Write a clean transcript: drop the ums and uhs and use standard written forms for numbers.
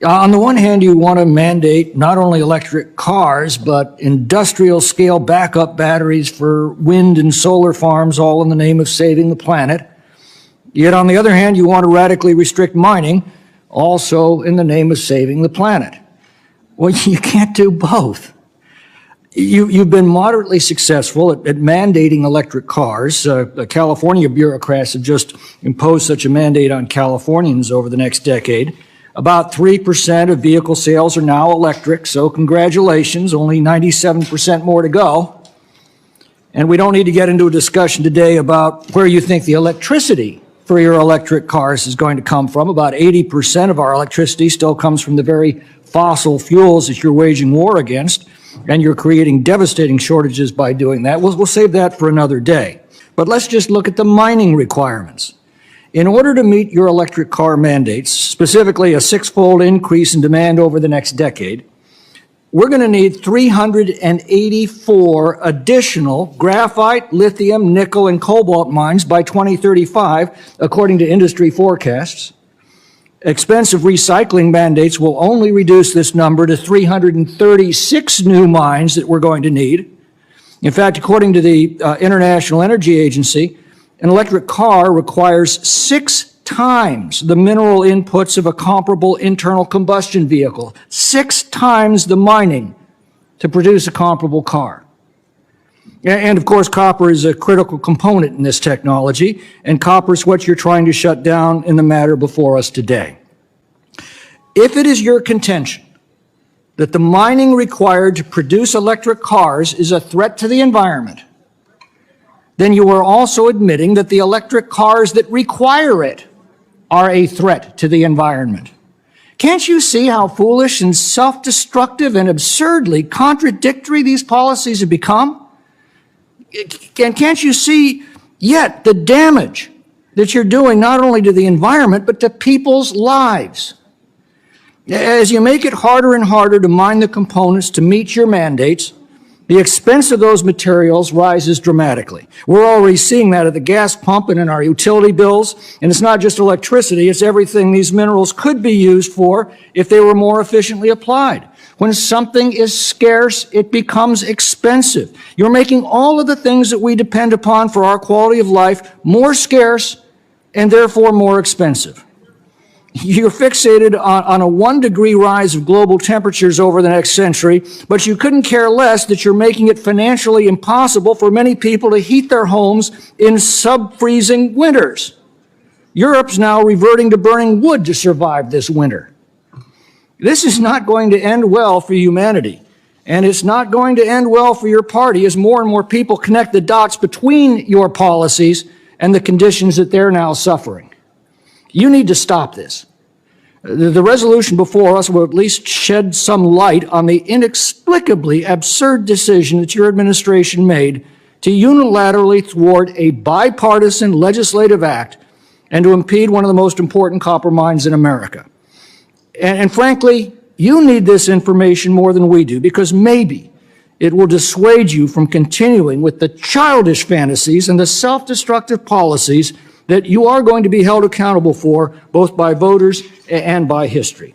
On the one hand, you want to mandate not only electric cars, but industrial scale backup batteries for wind and solar farms, all in the name of saving the planet. Yet on the other hand, you want to radically restrict mining, also in the name of saving the planet. Well, you can't do both. You've been moderately successful at mandating electric cars. The California bureaucrats have just imposed such a mandate on Californians over the next decade. About 3% of vehicle sales are now electric, so congratulations, only 97% more to go. And we don't need to get into a discussion today about where you think the electricity for your electric cars is going to come from. About 80% of our electricity still comes from the very fossil fuels that you're waging war against, and you're creating devastating shortages by doing that. We'll save that for another day. But let's just look at the mining requirements. In order to meet your electric car mandates, specifically a 6-fold increase in demand over the next decade, we're going to need 384 additional graphite, lithium, nickel, and cobalt mines by 2035, according to industry forecasts. Expensive recycling mandates will only reduce this number to 336 new mines that we're going to need. In fact, according to the International Energy Agency, an electric car requires 6 times the mineral inputs of a comparable internal combustion vehicle, 6 times the mining to produce a comparable car. And of course, copper is a critical component in this technology, and copper is what you're trying to shut down in the matter before us today. If it is your contention that the mining required to produce electric cars is a threat to the environment, then you are also admitting that the electric cars that require it are a threat to the environment. Can't you see how foolish and self-destructive and absurdly contradictory these policies have become? And can't you see yet the damage that you're doing not only to the environment, but to people's lives? As you make it harder and harder to mine the components to meet your mandates, the expense of those materials rises dramatically. We're already seeing that at the gas pump and in our utility bills. And it's not just electricity, it's everything these minerals could be used for if they were more efficiently applied. When something is scarce, it becomes expensive. You're making all of the things that we depend upon for our quality of life more scarce and therefore more expensive. You're fixated on a 1-degree rise of global temperatures over the next century, but you couldn't care less that you're making it financially impossible for many people to heat their homes in sub-freezing winters. Europe's now reverting to burning wood to survive this winter. This is not going to end well for humanity, and it's not going to end well for your party as more and more people connect the dots between your policies and the conditions that they're now suffering. You need to stop this. The resolution before us will at least shed some light on the inexplicably absurd decision that your administration made to unilaterally thwart a bipartisan legislative act and to impede one of the most important copper mines in America. And frankly, you need this information more than we do, because maybe it will dissuade you from continuing with the childish fantasies and the self-destructive policies that you are going to be held accountable for, both by voters and by history.